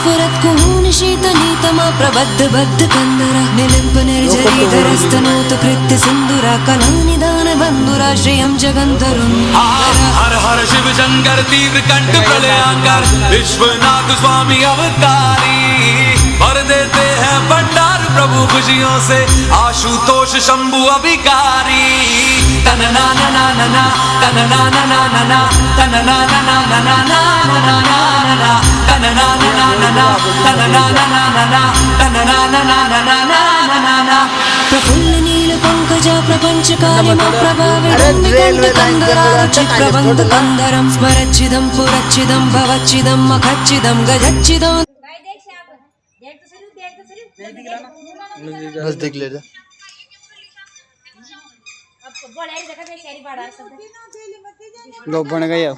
स्फुरत् कुहूनि शीतनीतमा प्रबद्ध बद्ध कंदरा निलिम्प निर्जरीधरस्तनोतु कृत्य सिंदूरा कलानिदान बंधुरा श्रियं जगंतरुं हर हर शिव शंकर तीव्र कंठ प्रलयांकर विश्वनाथ स्वामी अवतारी भर देते हैं भंडार प्रभु खुशियों से आशुतोष शंभु अभिकारी तन ना ना ना ना ना तन ना ना ना ना ना तन ना ना ना ना ना ना ना ना ना तन ना ना ना ना ना तन ना ना ना ना ना तन ना ना ना ना ना ना ना प्रफुल्ल नील पंकजा प्रपंच कालिमा प्रभावितं कंदरं स्मरच्चिदं पुरच्चिदं भवच्चिदं मखच्चिदं गजच्चिदं नजदीक ले जा लो बन गया।